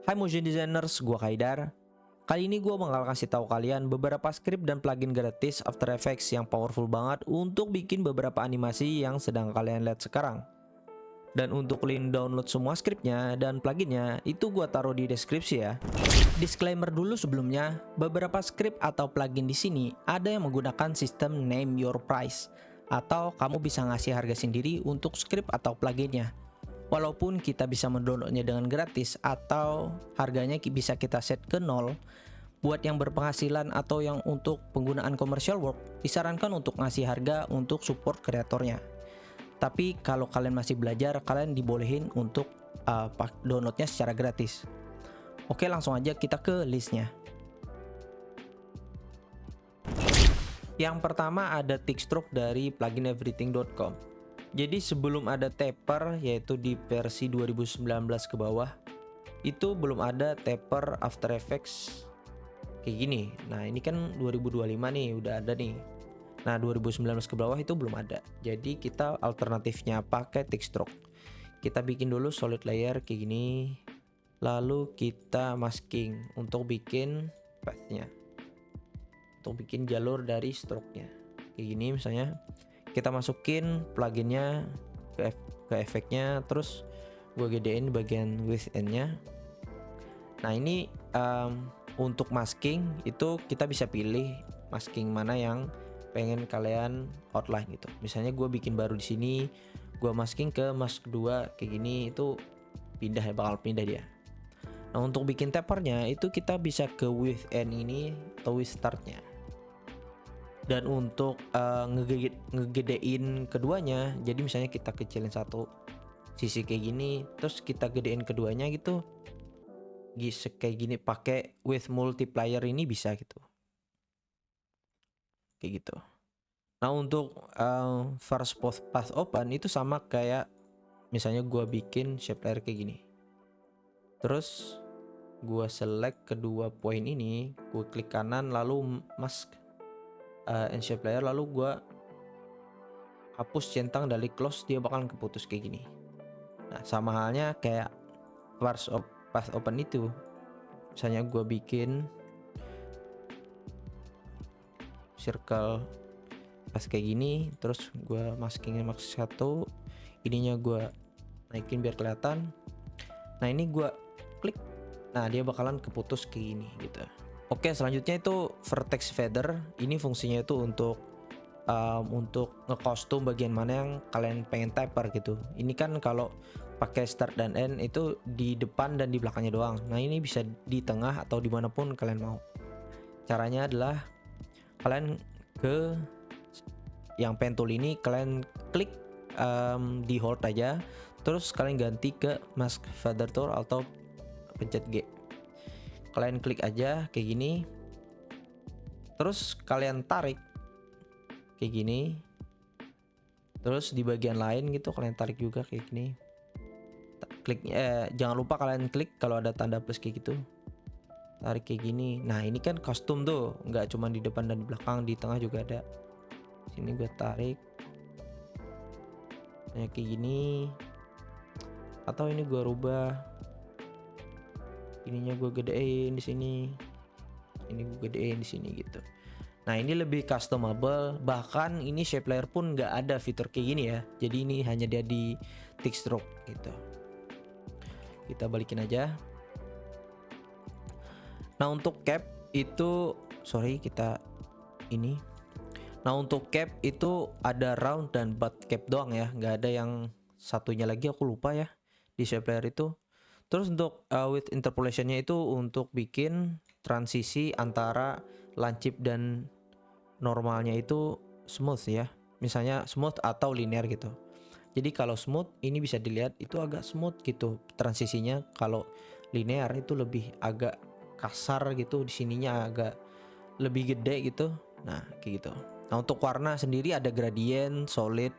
Hai motion designers, gua Kaidar. Kali ini gua bakal kasih tahu kalian beberapa script dan plugin gratis After Effects yang powerful banget untuk bikin beberapa animasi yang sedang kalian lihat sekarang. Dan untuk link download semua scriptnya dan pluginnya itu gua taruh di deskripsi ya. Disclaimer dulu sebelumnya, beberapa script atau plugin di sini ada yang menggunakan sistem name your price atau kamu bisa ngasih harga sendiri untuk script atau pluginnya. Walaupun kita bisa mendownloadnya dengan gratis atau harganya bisa kita set ke 0, buat yang berpenghasilan atau yang untuk penggunaan commercial work, disarankan untuk ngasih harga untuk support kreatornya. Tapi kalau kalian masih belajar, kalian dibolehin untuk downloadnya secara gratis. Oke, langsung aja kita ke listnya. Yang pertama ada Tickstroke dari plugineverything.com. Jadi sebelum ada taper, yaitu di versi 2019 ke bawah, itu belum ada taper After Effects kayak gini. Nah ini kan 2025 nih, udah ada nih. Nah 2019 ke bawah itu belum ada. Jadi kita alternatifnya pakai Tickstroke. Kita bikin dulu solid layer kayak gini, lalu kita masking untuk bikin pathnya, untuk bikin jalur dari stroke-nya kayak gini. Misalnya kita masukin pluginnya ke efeknya, terus gue gedein bagian width end-nya. Nah ini untuk masking itu kita bisa pilih masking mana yang pengen kalian outline gitu. Misalnya gue bikin baru di sini, gue masking ke mask 2 kayak gini, itu pindah ya, bakal pindah dia. Nah untuk bikin tapernya itu kita bisa ke width end ini atau width startnya. Dan untuk ngegedein keduanya, jadi misalnya kita kecilin satu sisi kayak gini, terus kita gedein keduanya gitu, kayak gini pakai width multiplier ini bisa gitu, kayak gitu. Nah untuk first path open itu sama kayak misalnya gua bikin shape layer kayak gini, terus gua select kedua poin ini, gua klik kanan lalu mask and shape layer, lalu gua hapus centang dari close, dia bakalan keputus kayak gini. Nah sama halnya kayak first path open itu, misalnya gua bikin circle pas kayak gini, terus gue maskingnya max 1, ininya gue naikin biar kelihatan. Nah ini gue klik, nah dia bakalan keputus kayak gini gitu. Oke, selanjutnya itu vertex feather. Ini fungsinya itu untuk ngekostum bagian mana yang kalian pengen taper gitu. Ini kan kalau pakai start dan end itu di depan dan di belakangnya doang. Nah ini bisa di tengah atau dimanapun kalian mau. Caranya adalah kalian ke yang pen tool ini, kalian klik di hold aja, terus kalian ganti ke mask feather tool atau pencet G. Kalian klik aja kayak gini, terus kalian tarik kayak gini, terus di bagian lain gitu kalian tarik juga kayak gini. Klik jangan lupa kalian klik kalau ada tanda plus kayak gitu, tarik kayak gini. Nah ini kan custom tuh, nggak cuma di depan dan di belakang, di tengah juga ada. Sini gue tarik kayak gini, atau ini gue rubah, ininya gue gedein di sini, ini gue gedein di sini gitu. Nah ini lebih customable, bahkan ini shape layer pun nggak ada fitur kayak gini ya, jadi ini hanya dia di Tickstroke gitu. Kita balikin aja. Nah untuk cap itu, kita ini. Nah untuk cap itu ada round dan butt cap doang ya, nggak ada yang satunya lagi, aku lupa ya di shape layer itu. Terus untuk with interpolationnya itu untuk bikin transisi antara lancip dan normalnya itu smooth ya, misalnya smooth atau linear gitu. Jadi kalau smooth ini bisa dilihat itu agak smooth gitu transisinya, kalau linear itu lebih agak kasar gitu, di sininya agak lebih gede gitu. Nah kayak gitu. Nah untuk warna sendiri ada gradient, solid,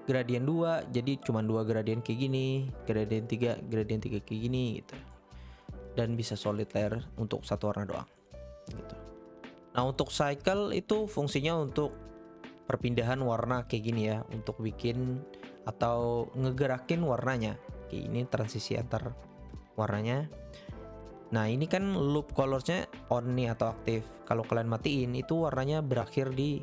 gradient 2, jadi cuma 2 gradient kayak gini, gradient 3 kayak gini gitu. Dan bisa solid layer untuk satu warna doang gitu. Nah untuk cycle itu fungsinya untuk perpindahan warna kayak gini ya, untuk bikin atau ngegerakin warnanya kayak ini, transisi antar warnanya. Nah ini kan loop colorsnya on nih atau aktif. Kalau kalian matiin itu warnanya berakhir di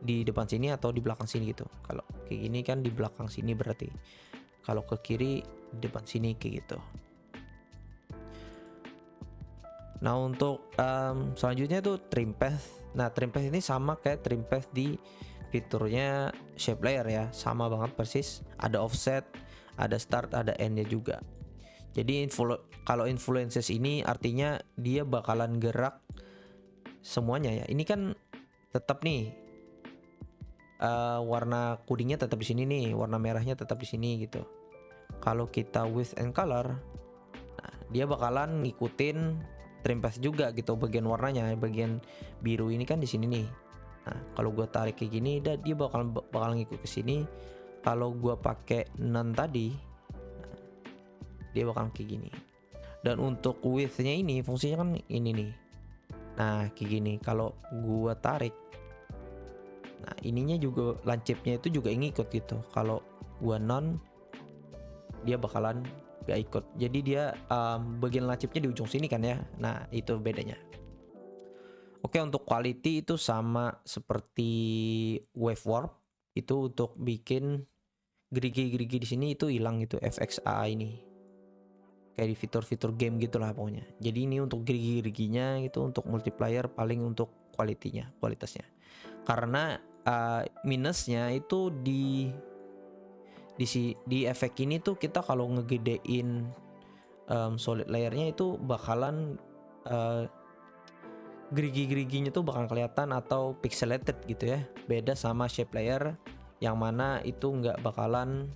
depan sini atau di belakang sini gitu. Kalau kayak gini kan di belakang sini berarti. Kalau ke kiri di depan sini kayak gitu. Nah untuk selanjutnya tuh trim path. Nah trim path ini sama kayak trim path di fiturnya shape layer ya, sama banget persis. Ada offset, ada start, ada endnya juga. Jadi kalau influences ini artinya dia bakalan gerak semuanya ya. Ini kan tetap nih warna kuningnya tetap di sini nih, warna merahnya tetap di sini gitu. Kalau kita width and color, nah, dia bakalan ngikutin trim path juga gitu, bagian warnanya, bagian biru ini kan di sini nih. Nah, kalau gue tarik kayak gini, dia bakal ngikut ke sini. Kalau gue pakai none tadi, nah, dia bakal kayak gini. Dan untuk width-nya ini fungsinya kan ini nih. Nah, kayak gini. Kalau gue tarik, nah ininya juga lancipnya itu juga ngikut gitu. Kalau gue none, dia bakalan gak ikut. Jadi dia bagian lancipnya di ujung sini kan ya. Nah, itu bedanya. Oke, untuk quality itu sama seperti wave warp. Itu untuk bikin gerigi-gerigi di sini itu hilang gitu, FXA ini. Kayak di fitur-fitur game gitulah pokoknya. Jadi ini untuk gerigi-geriginya itu, untuk multiplayer paling untuk kualitasnya. Karena minusnya itu di efek ini tuh kita kalau ngegedein solid layernya itu bakalan gerigi-geriginya tuh bakal kelihatan atau pixelated gitu ya. Beda sama shape layer yang mana itu nggak bakalan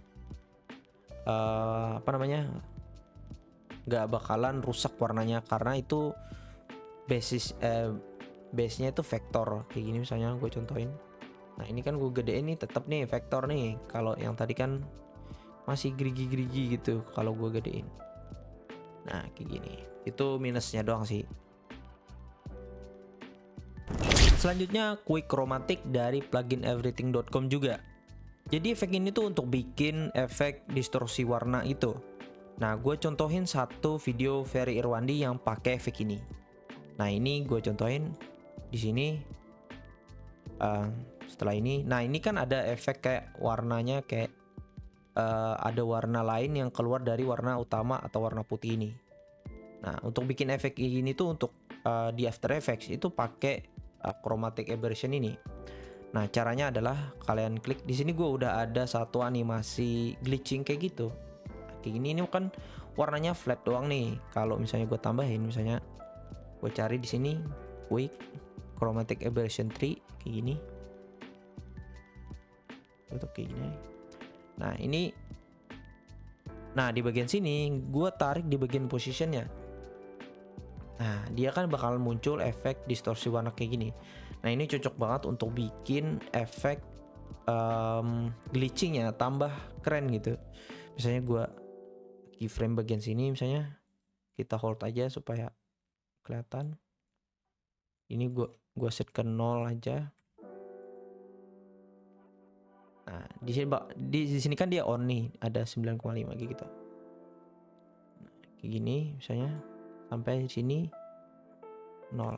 nggak bakalan rusak warnanya, karena itu base-nya itu vektor kayak gini. Misalnya gue contohin, nah ini kan gue gedein nih, tetap nih vektor nih. Kalau yang tadi kan masih gerigi-gerigi gitu kalau gue gedein. Nah kayak gini, itu minusnya doang sih. Selanjutnya quick chromatic dari plugineverything.com juga. Jadi efek ini tuh untuk bikin efek distorsi warna itu. Nah, gue contohin satu video Ferry Irwandi yang pakai efek ini. Nah, ini gue contohin di sini. Setelah ini, nah ini kan ada efek kayak warnanya kayak ada warna lain yang keluar dari warna utama atau warna putih ini. Nah, untuk bikin efek ini tuh untuk di After Effects itu pakai chromatic aberration ini. Nah, caranya adalah kalian klik di sini. Gue udah ada satu animasi glitching kayak gitu. Kayak gini, ini kan warnanya flat doang nih. Kalau misalnya gue tambahin, misalnya gue cari di sini quick chromatic aberration 3 kayak gini. Untuk kayak gini. Nah, ini. Nah, di bagian sini gue tarik di bagian positionnya. Nah, dia kan bakal muncul efek distorsi warna kayak gini. Nah, ini cocok banget untuk bikin efek glitchingnya tambah keren gitu. Misalnya gue keyframe bagian sini, misalnya kita hold aja supaya kelihatan. Ini gue set ke 0 aja. Nah, di sini kan dia on nih, ada 9,5 gitu. Nah, kayak gini misalnya. Sampai sini 0. Nah,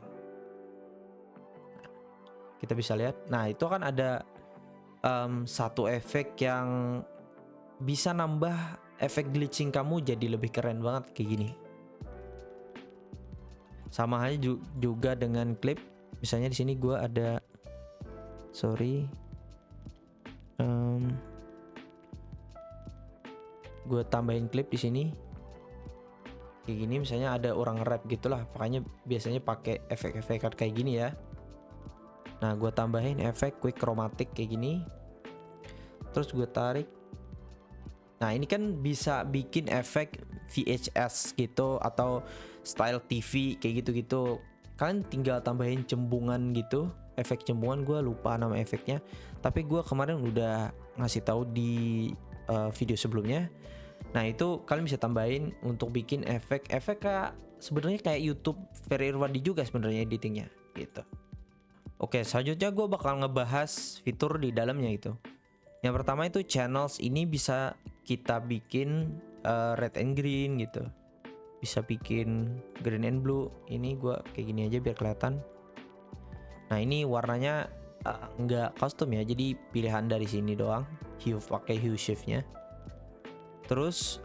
kita bisa lihat. Nah, itu kan ada satu efek yang bisa nambah efek glitching kamu jadi lebih keren banget kayak gini. Sama halnya juga dengan clip. Misalnya di sini gue ada gue tambahin clip di sini. Kayak gini, misalnya ada orang rap gitulah, makanya biasanya pakai efek-efek kayak gini ya. Nah, gue tambahin efek quick chromatic kayak gini, terus gue tarik. Nah, ini kan bisa bikin efek VHS gitu atau style TV kayak gitu-gitu. Kalian tinggal tambahin cembungan gitu, efek cembungan. Gue lupa nama efeknya, tapi gue kemarin udah ngasih tahu di video sebelumnya. Nah, itu kalian bisa tambahin untuk bikin efek-efek kayak sebenarnya kayak YouTube Ferry Irwandi juga sebenarnya editingnya gitu. Oke, selanjutnya gue bakal ngebahas fitur di dalamnya itu. Yang pertama itu channels, ini bisa kita bikin red and green gitu. bisa bikin green and blue. Ini gua kayak gini aja biar kelihatan. Nah ini warnanya nggak custom ya, jadi pilihan dari sini doang, hue, pakai hue shiftnya. Terus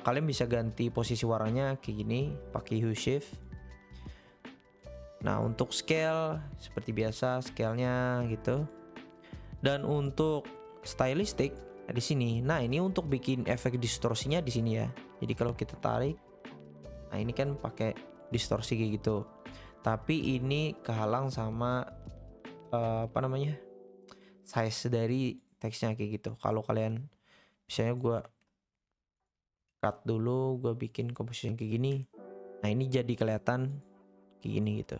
kalian bisa ganti posisi warnanya kayak gini pakai hue shift. Nah untuk scale seperti biasa scale-nya gitu. Dan untuk stylistic di sini. Nah ini untuk bikin efek distorsinya di sini ya. Jadi kalau kita tarik, nah ini kan pakai distorsi kayak gitu. Tapi ini kehalang sama apa namanya, size dari teksnya kayak gitu. Kalau kalian misalnya gue cut dulu, gue bikin composition kayak gini, nah ini jadi kelihatan kayak gini gitu.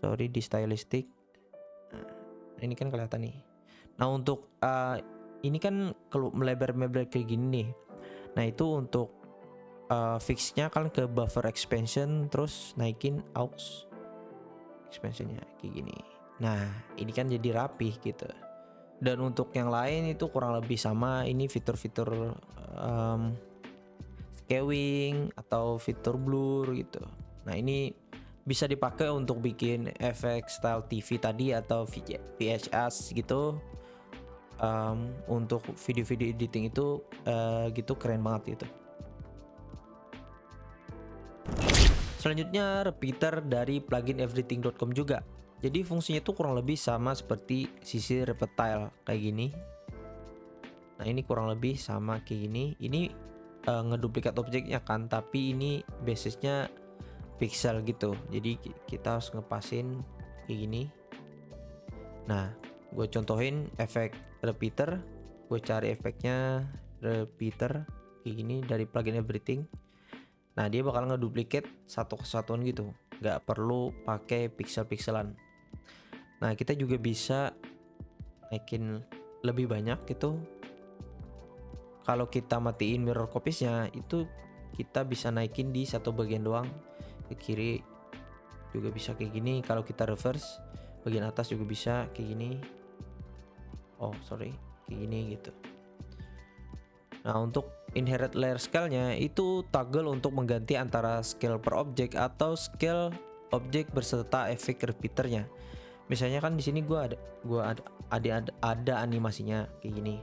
Sorry di stylistic, nah ini kan kelihatan nih. Nah untuk ini kan kalau melebar-melebar kayak gini nih, nah itu untuk fixnya kan ke buffer expansion, terus naikin aux expansionnya kayak gini. Nah ini kan jadi rapih gitu. Dan untuk yang lain itu kurang lebih sama. Ini fitur-fitur skewing atau fitur blur gitu. Nah ini bisa dipakai untuk bikin efek style TV tadi atau VHS gitu. Untuk video-video editing itu gitu keren banget gitu. Selanjutnya repeater dari plugin everything.com juga. Jadi fungsinya itu kurang lebih sama seperti sisi reptile kayak gini. Nah ini kurang lebih sama kayak gini. Ini ngeduplikat objeknya kan, tapi ini basisnya pixel gitu. Jadi kita harus ngepasin kayak gini. Nah gue contohin efek repeater. Gue cari efeknya repeater kayak gini dari plugin everything. Nah dia bakal ngeduplikat satu kesatuan gitu, nggak perlu pakai pixel-pixelan. Nah kita juga bisa naikin lebih banyak gitu. Kalau kita matiin mirror copiesnya itu kita bisa naikin di satu bagian doang, ke kiri juga bisa kayak gini. Kalau kita reverse bagian atas juga bisa kayak gini. Oh sorry, kayak gini gitu. Nah untuk inherit layer scale-nya itu toggle untuk mengganti antara scale per objek atau scale objek berserta efek repeaternya. Misalnya kan di sini ada animasinya kayak gini.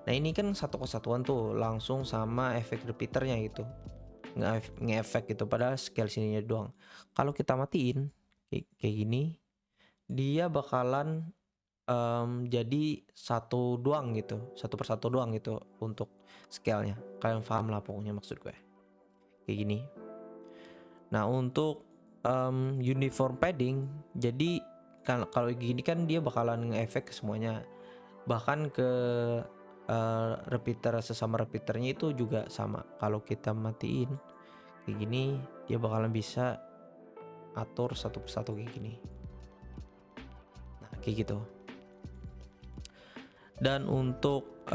Nah ini kan satu kesatuan tuh langsung sama efek repeaternya gitu, nge-efek gitu, padahal scale sininya doang. Kalau kita matiin kayak gini, dia bakalan jadi satu doang gitu, satu persatu doang gitu untuk scale-nya. Kalian paham lah pokoknya maksud gue kayak gini. Nah untuk uniform padding, jadi kalau gini kan dia bakalan nge-efek ke semuanya, bahkan ke repeater sesama repeaternya itu juga sama. Kalau kita matiin kayak gini, dia bakalan bisa atur satu persatu kayak gini. Nah kayak gitu. Dan untuk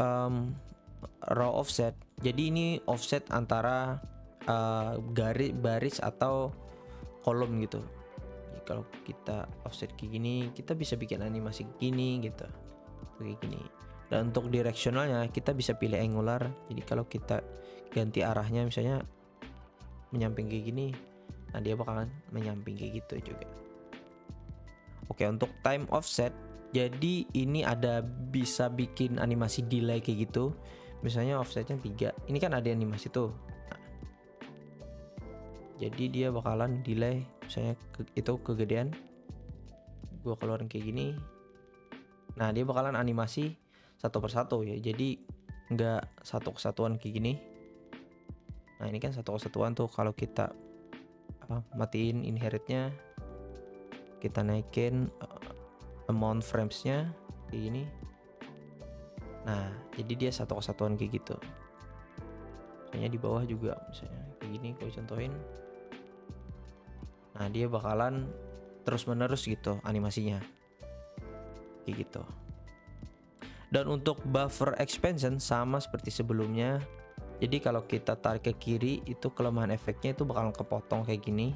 raw offset, jadi ini offset antara garis baris atau kolom gitu. Jadi kalau kita offset kayak gini, kita bisa bikin animasi gini gitu, kayak gini. Dan untuk directionalnya kita bisa pilih angular. Jadi kalau kita ganti arahnya misalnya menyamping kayak gini, nah dia bakalan menyamping kayak gitu juga. Oke untuk time offset, jadi ini ada bisa bikin animasi delay kayak gitu. Misalnya offsetnya 3, ini kan ada animasi tuh. Nah, jadi dia bakalan delay, misalnya itu kegedean, gua keluarin kayak gini. Nah dia bakalan animasi satu persatu ya, jadi nggak satu kesatuan kayak gini. Nah ini kan satu kesatuan tuh. Kalau kita matiin inheritnya, kita naikin amount framesnya kayak gini. Nah jadi dia satu kesatuan kayak gitu. Misalnya di bawah juga misalnya kayak gini, gue contohin. Nah dia bakalan terus menerus gitu animasinya kayak gitu. Dan untuk buffer expansion sama seperti sebelumnya. Jadi kalau kita tarik ke kiri, itu kelemahan efeknya itu bakalan kepotong kayak gini.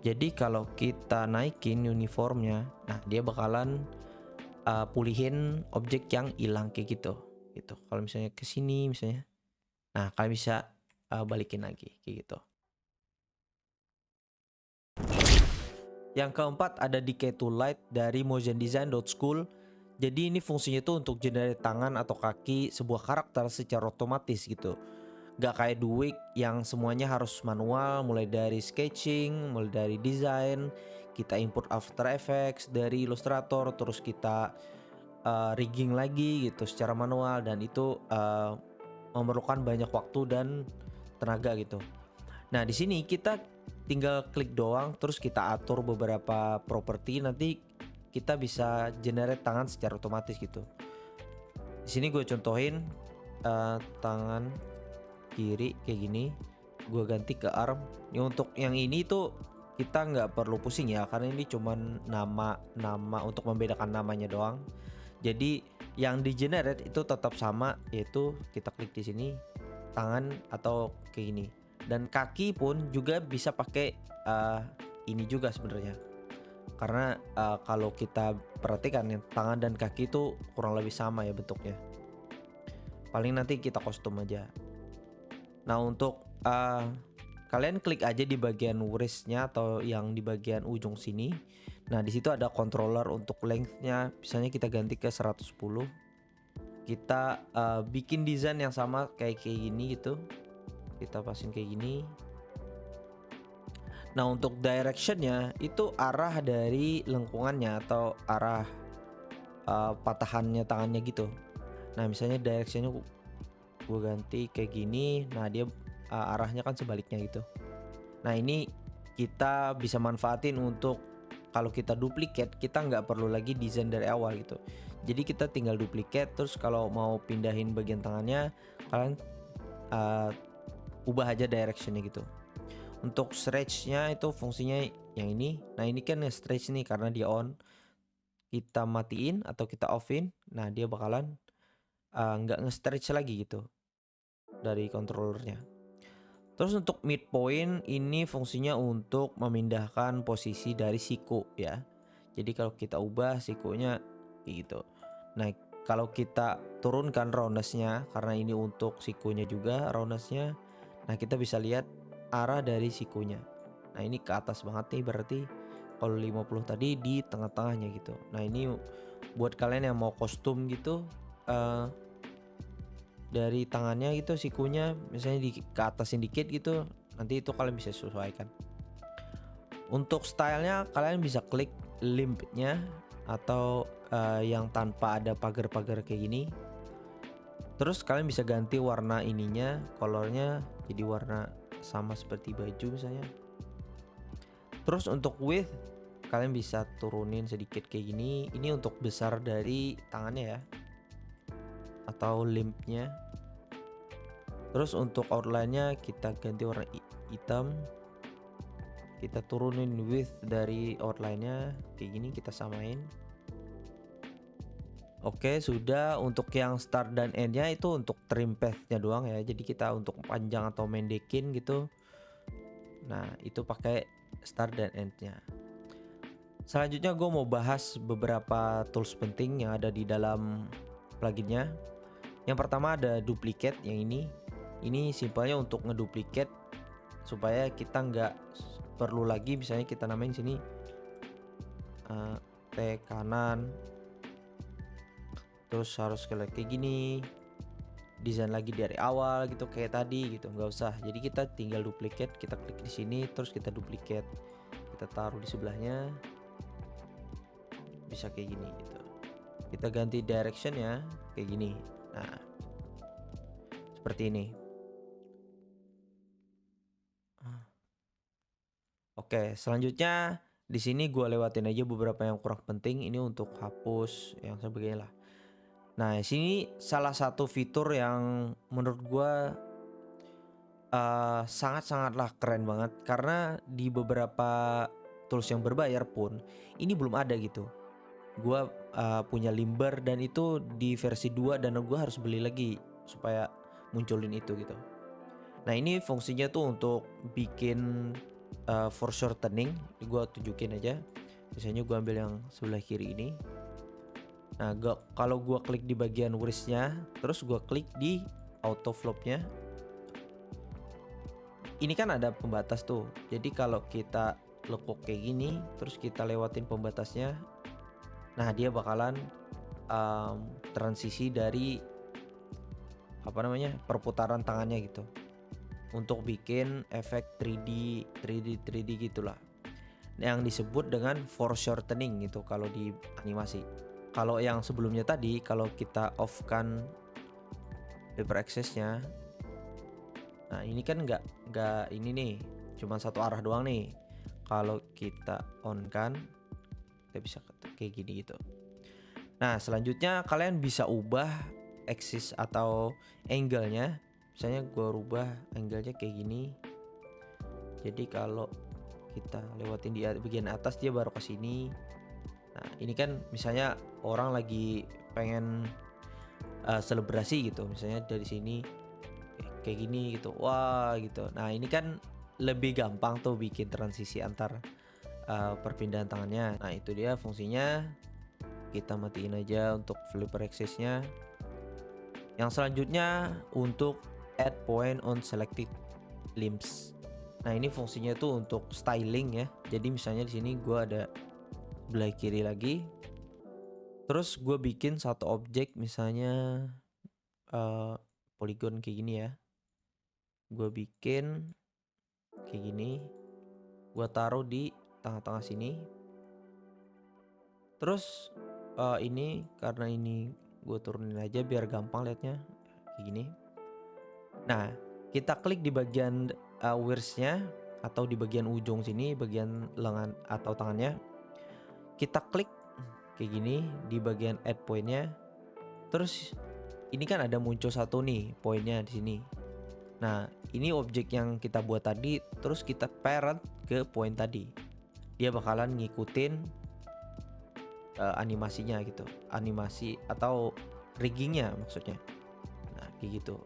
Jadi kalau kita naikin uniformnya, nah dia bakalan pulihin objek yang hilang kayak gitu. Kalau misalnya ke sini misalnya, nah kalian bisa balikin lagi kayak gitu. Yang keempat ada Decay to Light dari motiondesign.school. Jadi ini fungsinya tuh untuk generate tangan atau kaki sebuah karakter secara otomatis gitu. Gak kayak Duik yang semuanya harus manual, mulai dari sketching, mulai dari desain, kita input After Effects dari Illustrator, terus kita rigging lagi gitu secara manual, dan itu memerlukan banyak waktu dan tenaga gitu. Nah di sini kita tinggal klik doang, terus kita atur beberapa properti, nanti kita bisa generate tangan secara otomatis gitu. Di sini gue contohin tangan kiri kayak gini, gue ganti ke arm. Ini untuk yang ini tuh kita nggak perlu pusing ya, karena ini cuman nama untuk membedakan namanya doang. Jadi yang di generate itu tetap sama, yaitu kita klik di sini tangan atau kayak gini. Dan kaki pun juga bisa pakai ini juga sebenarnya, karena kalau kita perhatikan ya, tangan dan kaki itu kurang lebih sama ya bentuknya. Paling nanti kita kostum aja. Nah untuk kalian klik aja di bagian wristnya atau yang di bagian ujung sini. Nah di situ ada controller untuk lengthnya, misalnya kita ganti ke 110. Kita bikin desain yang sama kayak gini gitu. Kita pasin kayak gini. Nah untuk directionnya itu arah dari lengkungannya atau arah patahannya tangannya gitu. Nah misalnya directionnya gue ganti kayak gini, nah dia arahnya kan sebaliknya gitu. Nah ini kita bisa manfaatin untuk kalau kita duplicate, kita nggak perlu lagi desain dari awal gitu. Jadi kita tinggal duplicate, terus kalau mau pindahin bagian tangannya, kalian ubah aja directionnya gitu. Untuk stretchnya itu fungsinya yang ini. Nah ini kan stretch nih karena dia on. Kita matiin atau kita offin, nah dia bakalan nggak nge-stretch lagi gitu dari controllernya. Terus untuk midpoint ini fungsinya untuk memindahkan posisi dari siku ya. Jadi kalau kita ubah sikunya gitu. Nah kalau kita turunkan roundness-nya, karena ini untuk sikunya juga roundness-nya, nah kita bisa lihat arah dari sikunya. Nah ini ke atas banget nih, berarti kalau 50 tadi di tengah-tengahnya gitu. Nah ini buat kalian yang mau kostum gitu, dari tangannya gitu sikunya misalnya ke atasin dikit gitu, nanti itu kalian bisa sesuaikan. Untuk stylenya kalian bisa klik limpnya atau yang tanpa ada pagar-pagar kayak gini. Terus kalian bisa ganti warna ininya, colornya jadi warna sama seperti baju misalnya. Terus untuk width kalian bisa turunin sedikit kayak gini. Ini untuk besar dari tangannya ya, atau limpnya. Terus untuk outline-nya kita ganti warna hitam. Kita turunin width dari outline-nya kayak gini, kita samain. Oke, sudah. Untuk yang start dan end-nya itu untuk trim path-nya doang ya. Jadi kita untuk panjang atau mendekin gitu. Nah, itu pakai start dan end-nya. Selanjutnya gue mau bahas beberapa tools penting yang ada di dalam pluginnya. Yang pertama ada duplicate yang ini. Ini simpelnya untuk ngeduplicate supaya kita nggak perlu lagi misalnya kita namain sini T kanan, terus harus kayak gini, desain lagi dari awal gitu kayak tadi gitu, nggak usah. Jadi kita tinggal duplicate, kita klik di sini terus kita duplicate, kita taruh di sebelahnya, bisa kayak gini gitu. Kita ganti directionnya kayak gini. Nah seperti ini. Oke, selanjutnya di sini gue lewatin aja beberapa yang kurang penting. Ini untuk hapus yang sebagainya lah. Nah, sini salah satu fitur yang menurut gue sangat-sangatlah keren banget, karena di beberapa tools yang berbayar pun ini belum ada gitu. Gue punya Limber dan itu di versi 2 dan gue harus beli lagi supaya munculin itu gitu. Nah ini fungsinya tuh untuk bikin for shortening. Gue tunjukin aja. Misalnya gue ambil yang sebelah kiri ini. Nah kalau gue klik di bagian wristnya, terus gue klik di auto flopnya, ini kan ada pembatas tuh. Jadi kalau kita lekuk kayak gini, terus kita lewatin pembatasnya, nah dia bakalan transisi dari apa namanya perputaran tangannya gitu untuk bikin efek 3D gitulah, yang disebut dengan foreshortening gitu kalau di animasi. Kalau yang sebelumnya tadi, kalau kita off kan paper access-nya, nah ini kan nggak ini nih, cuma satu arah doang nih. Kalau kita on kan, kita bisa kayak gini gitu. Nah selanjutnya kalian bisa ubah axis atau angle-nya. Misalnya gue rubah angle-nya kayak gini. Jadi kalau kita lewatin di bagian atas, dia baru ke sini. Nah ini kan misalnya orang lagi pengen selebrasi gitu, misalnya dari sini kayak gini gitu, wah gitu. Nah ini kan lebih gampang tuh bikin transisi antar perpindahan tangannya. Nah itu dia fungsinya. Kita matiin aja untuk flipper axis-nya. Yang selanjutnya untuk add point on selected limbs. Nah ini fungsinya tuh untuk styling ya. Jadi misalnya di sini gue ada belah kiri lagi, terus gue bikin satu objek misalnya polygon kayak gini ya. Gue bikin kayak gini, gue taruh di tengah-tengah sini. Terus ini karena ini gue turunin aja biar gampang liatnya kayak gini. Nah kita klik di bagian wheels-nya atau di bagian ujung sini, bagian lengan atau tangannya. Kita klik kayak gini di bagian add point-nya. Terus ini kan ada muncul satu nih poinnya di sini. Nah ini objek yang kita buat tadi, terus kita parent ke poin tadi. Dia bakalan ngikutin animasinya gitu, animasi atau riggingnya maksudnya. Nah kayak gitu,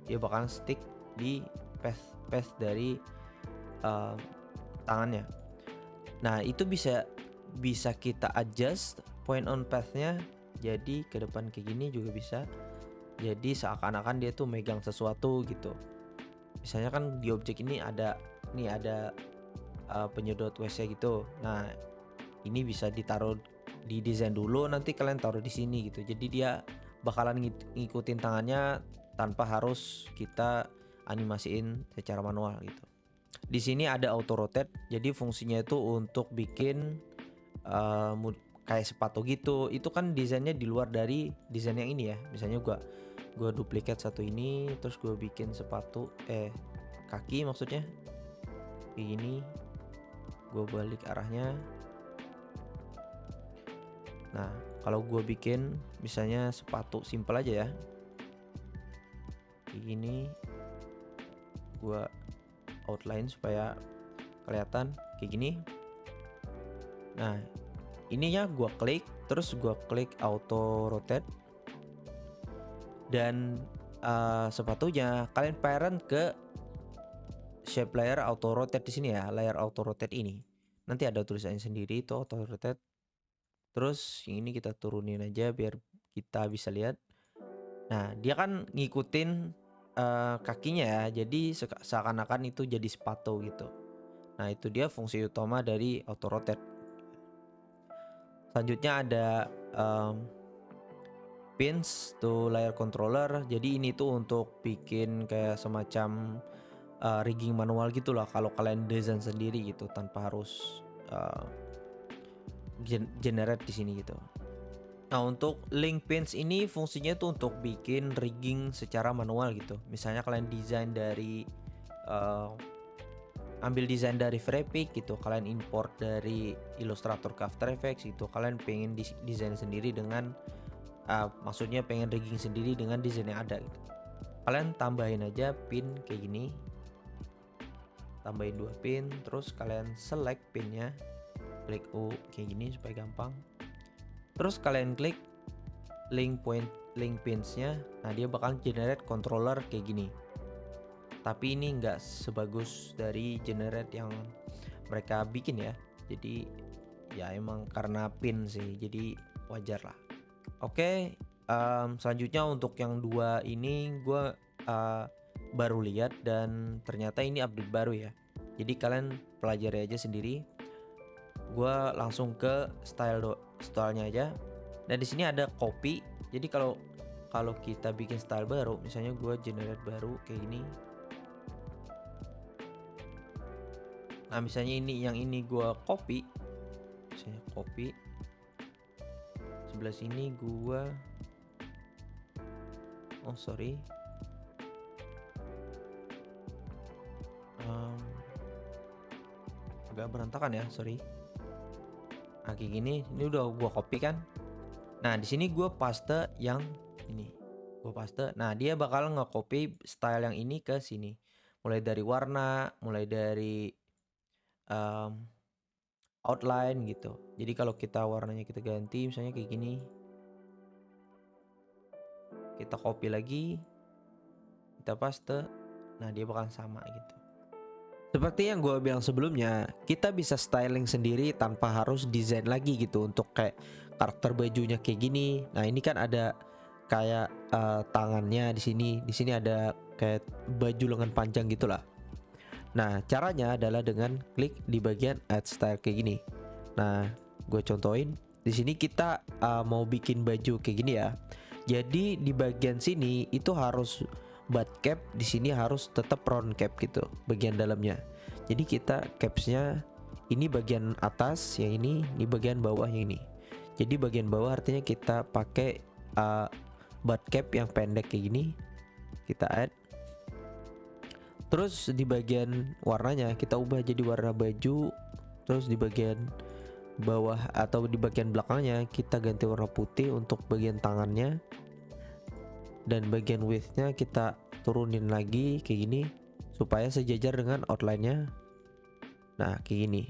dia bakalan stick di path dari tangannya. Nah itu bisa kita adjust point on path-nya, jadi ke depan kayak gini juga bisa. Jadi seakan-akan dia tuh megang sesuatu gitu. Misalnya kan di objek ini ada penyedot WC gitu. Nah ini bisa ditaruh di desain dulu, nanti kalian taruh di sini gitu. Jadi dia bakalan ngikutin tangannya tanpa harus kita animasiin secara manual gitu. Di sini ada auto rotate, jadi fungsinya itu untuk bikin kayak sepatu gitu. Itu kan desainnya di luar dari desain yang ini ya. Misalnya gua duplikat satu ini, terus gue bikin sepatu kaki maksudnya kayak gini. Gue balik arahnya. Nah kalau gue bikin misalnya sepatu simple aja ya kayak gini, gue outline supaya kelihatan kayak gini. Nah ininya gue klik, terus gue klik auto rotate, dan sepatunya kalian parent ke shape layer auto rotate di sini ya, layer auto rotate ini. Nanti ada tulisannya sendiri itu auto rotate. Terus yang ini kita turunin aja biar kita bisa lihat. Nah dia kan ngikutin kakinya ya, jadi seakan-akan itu jadi sepatu gitu. Nah itu dia fungsi utama dari auto rotate. Selanjutnya ada pins to layer controller. Jadi ini tuh untuk bikin kayak semacam rigging manual gitulah kalau kalian desain sendiri gitu tanpa harus generate di sini gitu. Nah untuk link pins ini fungsinya tuh untuk bikin rigging secara manual gitu. Misalnya kalian desain dari ambil desain dari Freepik gitu, kalian import dari Illustrator ke After Effects gitu, kalian pengen desain sendiri dengan maksudnya pengen rigging sendiri dengan desain yang ada gitu. Kalian tambahin aja pin kayak gini, tambahin 2 pin, terus kalian select pinnya, klik U kayak gini supaya gampang. Terus kalian klik link pinsnya. Nah dia bakal generate controller kayak gini. Tapi ini nggak sebagus dari generate yang mereka bikin ya. Jadi ya emang karena pin sih, jadi wajar lah. Oke, selanjutnya untuk yang 2 ini gue baru lihat dan ternyata ini update baru ya. Jadi kalian pelajari aja sendiri. Gua langsung ke stylenya aja. Dan di sini ada copy. Jadi kalau kita bikin style baru, misalnya gua generate baru kayak gini. Nah, misalnya yang ini gua copy. Misalnya copy. Sebelah sini gua agak berantakan ya, sorry. Nah, kayak gini, ini udah gua copy kan. Nah, di sini gua paste yang ini. Gua paste. Nah, dia bakal nge-copy style yang ini ke sini. Mulai dari warna, mulai dari outline gitu. Jadi kalau kita warnanya kita ganti misalnya kayak gini. Kita copy lagi. Kita paste. Nah, dia bakal sama gitu. Seperti yang gue bilang sebelumnya, kita bisa styling sendiri tanpa harus desain lagi gitu untuk kayak karakter bajunya kayak gini. Nah, ini kan ada kayak tangannya di sini. Di sini ada kayak baju lengan panjang gitulah. Nah, caranya adalah dengan klik di bagian add style kayak gini. Nah, gue contohin. Di sini kita mau bikin baju kayak gini ya. Jadi di bagian sini itu harus butt cap, di sini harus tetap round cap gitu bagian dalamnya. Jadi kita capsnya ini bagian atas yang ini bagian bawah yang ini. Jadi bagian bawah artinya kita pakai butt cap yang pendek kayak gini. Kita add. Terus di bagian warnanya kita ubah jadi warna baju. Terus di bagian bawah atau di bagian belakangnya kita ganti warna putih untuk bagian tangannya. Dan bagian widthnya kita turunin lagi kayak gini supaya sejajar dengan outline-nya. Nah, kayak gini.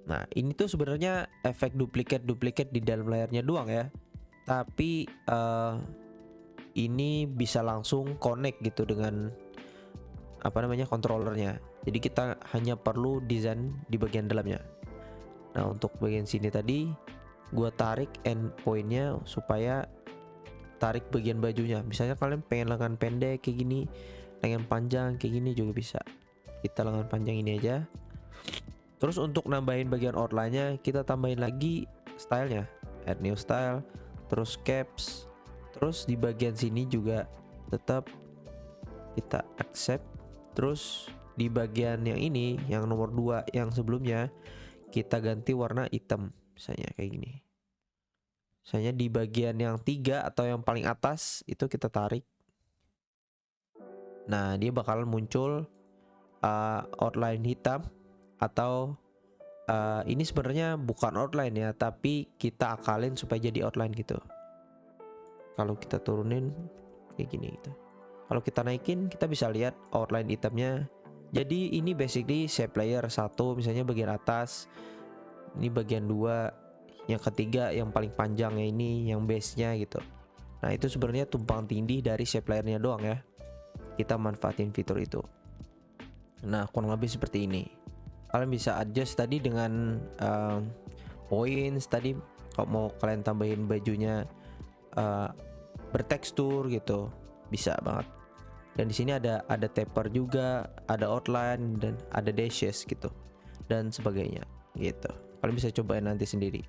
Nah, ini tuh sebenarnya efek duplikat di dalam layarnya doang ya. Tapi ini bisa langsung connect gitu dengan controllernya. Jadi kita hanya perlu desain di bagian dalamnya. Nah, untuk bagian sini tadi gua tarik endpointnya supaya tarik bagian bajunya. Misalnya kalian pengen lengan pendek kayak gini, lengan panjang kayak gini juga bisa. Kita lengan panjang ini aja. Terus untuk nambahin bagian outline-nya kita tambahin lagi stylenya, add new style, terus caps. Terus di bagian sini juga tetap kita accept. Terus di bagian yang ini, yang nomor 2 yang sebelumnya kita ganti warna hitam misalnya kayak gini. Misalnya di bagian yang 3 atau yang paling atas itu kita tarik. Nah, dia bakalan muncul outline hitam atau ini sebenarnya bukan outline ya, tapi kita akalin supaya jadi outline gitu. Kalau kita turunin kayak gini gitu. Kalau kita naikin kita bisa lihat outline hitamnya. Jadi ini basically shape layer 1 misalnya bagian atas. Ini bagian 2. Yang ketiga yang paling panjangnya ini yang base-nya gitu. Nah, itu sebenarnya tumpang tindih dari shape layer-nya doang ya. Kita manfaatin fitur itu. Nah, kurang lebih seperti ini. Kalian bisa adjust tadi dengan points tadi. Kalau mau kalian tambahin bajunya bertekstur gitu, bisa banget. Dan di sini ada taper juga, ada outline dan ada dashes gitu dan sebagainya gitu. Kalian bisa cobain nanti sendiri.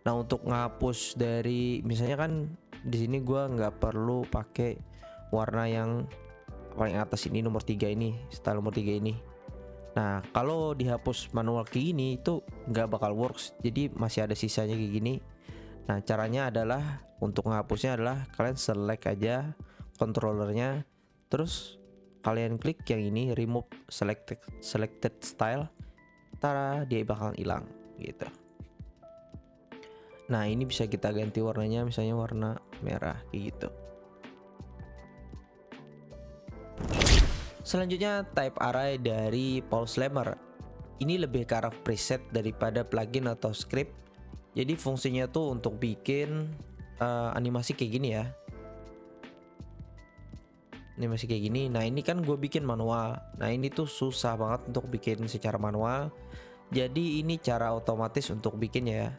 Nah, untuk ngapus dari misalnya kan di sini gua nggak perlu pakai warna yang paling atas ini nomor 3 ini, style nomor 3 ini. Nah, kalau dihapus manual kayak gini itu nggak bakal works. Jadi masih ada sisanya kayak gini. Nah, caranya adalah untuk menghapusnya adalah kalian select aja controllernya, terus kalian klik yang ini remove selected style. Tara, dia bakal hilang gitu. Nah, ini bisa kita ganti warnanya misalnya warna merah kayak gitu. Selanjutnya type array dari Paul Slammer. Ini lebih ke arah preset daripada plugin atau script. Jadi fungsinya tuh untuk bikin animasi kayak gini ya. Animasi kayak gini. Nah, ini kan gue bikin manual. Nah, ini tuh susah banget untuk bikin secara manual. Jadi ini cara otomatis untuk bikinnya ya.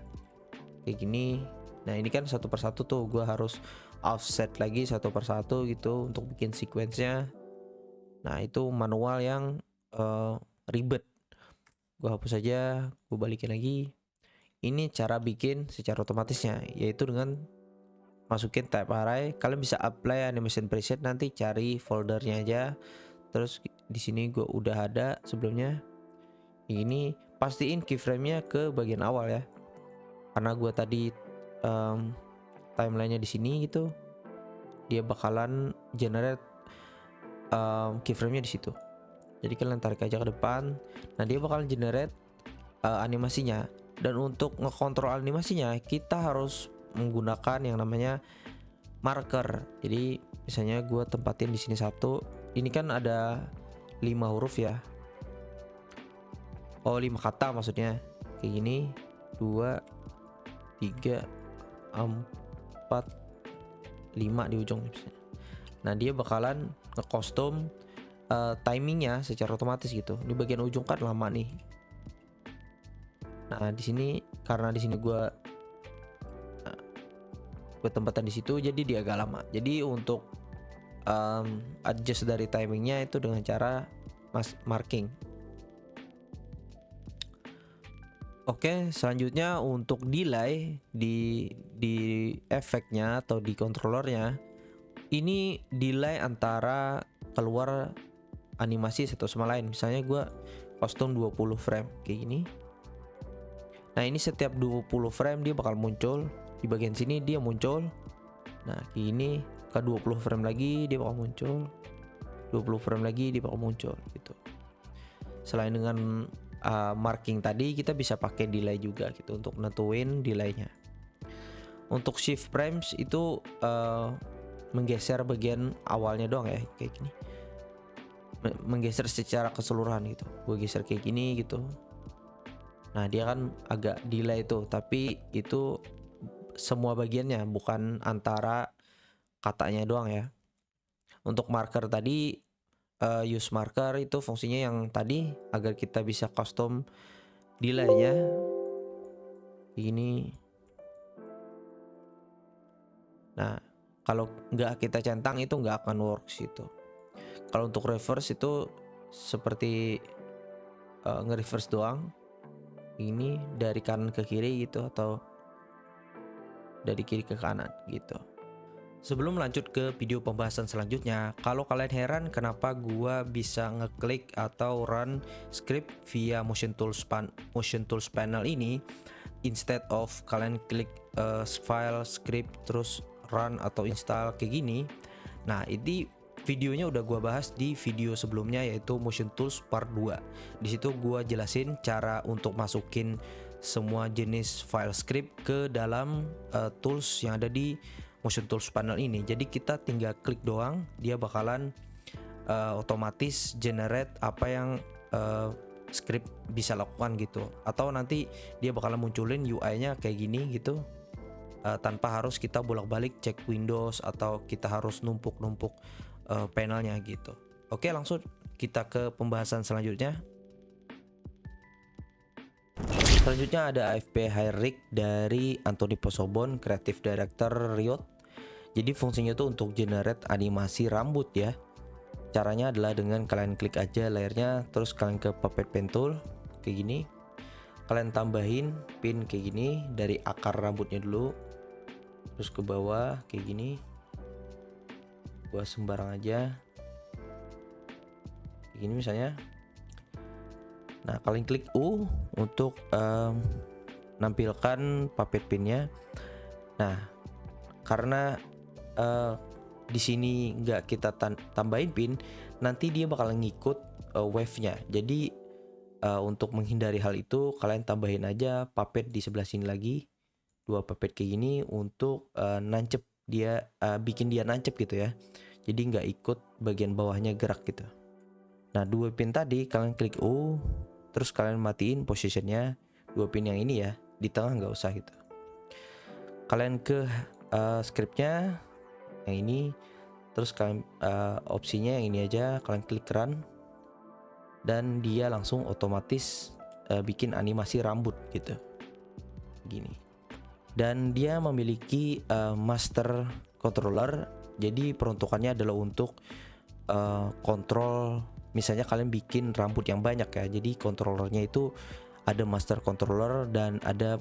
Kayak gini. Nah, ini kan satu persatu tuh gue harus offset lagi satu persatu gitu untuk bikin sequence-nya. Nah itu manual yang ribet. Gue hapus aja, gue balikin lagi. Ini cara bikin secara otomatisnya, yaitu dengan masukin type array. Kalian bisa apply animation preset, nanti cari foldernya aja. Terus di sini gue udah ada sebelumnya. Ini pastiin keyframe-nya ke bagian awal ya, karena gue tadi timelinenya di sini gitu, dia bakalan generate keyframe-nya di situ. Jadi kalian tarik aja ke depan. Nah dia bakalan generate animasinya. Dan untuk ngekontrol animasinya kita harus menggunakan yang namanya marker. Jadi misalnya gue tempatin di sini 1. Ini kan ada 5 huruf ya. Oh 5 kata maksudnya. Kayak gini 2, 3, 4, 5 di ujung misalnya. Nah dia bakalan nge-custom timingnya secara otomatis gitu. Di bagian ujung kan lama nih. Nah di sini karena di sini gue tempatan di situ, jadi dia agak lama. Jadi untuk adjust dari timingnya itu dengan cara marking. Oke, selanjutnya untuk delay di efeknya atau di controllernya, ini delay antara keluar animasi satu sama lain. Misalnya gue custom 20 frame kayak gini. Nah ini setiap 20 frame dia bakal muncul di bagian sini, dia muncul. Nah kayak gini ke 20 frame lagi dia bakal muncul, 20 frame lagi dia bakal muncul gitu. Selain dengan marking tadi, kita bisa pakai delay juga gitu untuk nentuin delaynya. Untuk shift frames itu menggeser bagian awalnya doang ya, kayak gini. Menggeser secara keseluruhan gitu. Gue geser kayak gini gitu. Nah dia kan agak delay tuh, tapi itu semua bagiannya, bukan antara katanya doang ya. Untuk marker tadi, use marker itu fungsinya yang tadi agar kita bisa custom delaynya ini. Nah kalau nggak kita centang itu nggak akan works itu. Kalau untuk reverse itu seperti nge-reverse doang, ini dari kanan ke kiri gitu atau dari kiri ke kanan gitu. Sebelum lanjut ke video pembahasan selanjutnya, kalau kalian heran kenapa gua bisa ngeklik atau run script via Motion Tools panel ini instead of kalian klik file script terus run atau install kayak gini. Nah, ini videonya udah gua bahas di video sebelumnya, yaitu Motion Tools Part 2. Di situ gua jelasin cara untuk masukin semua jenis file script ke dalam tools yang ada di Motion Tools panel ini. Jadi kita tinggal klik doang, dia bakalan otomatis generate apa yang script bisa lakukan gitu. Atau nanti dia bakalan munculin UI-nya kayak gini gitu, tanpa harus kita bolak-balik cek Windows atau kita harus numpuk-numpuk panelnya gitu. Oke, langsung kita ke pembahasan selanjutnya. Selanjutnya ada AFP Hire Rig dari Anthony Posobon, Creative Director Riot. Jadi fungsinya itu untuk generate animasi rambut ya. Caranya adalah dengan kalian klik aja layernya, terus kalian ke Puppet Pen Tool kayak gini. Kalian tambahin pin kayak gini dari akar rambutnya dulu, terus ke bawah kayak gini. Gua sembarang aja kayak gini misalnya. Nah kalian klik U untuk nampilkan puppet pinnya. Nah karena di sini nggak kita tambahin pin, nanti dia bakalan ngikut wave-nya. Jadi untuk menghindari hal itu, kalian tambahin aja puppet di sebelah sini lagi, 2 puppet kayak gini untuk nancep dia, bikin dia nancep gitu ya. Jadi nggak ikut bagian bawahnya gerak gitu. Nah 2 pin tadi kalian klik U, terus kalian matiin positionnya 2 pin yang ini ya, di tengah nggak usah gitu. Kalian ke scriptnya yang ini, terus kalian opsinya yang ini aja, kalian klik run dan dia langsung otomatis bikin animasi rambut gitu gini. Dan dia memiliki master controller, jadi peruntukannya adalah untuk kontrol. Misalnya kalian bikin rambut yang banyak ya, jadi controllernya itu ada master controller dan ada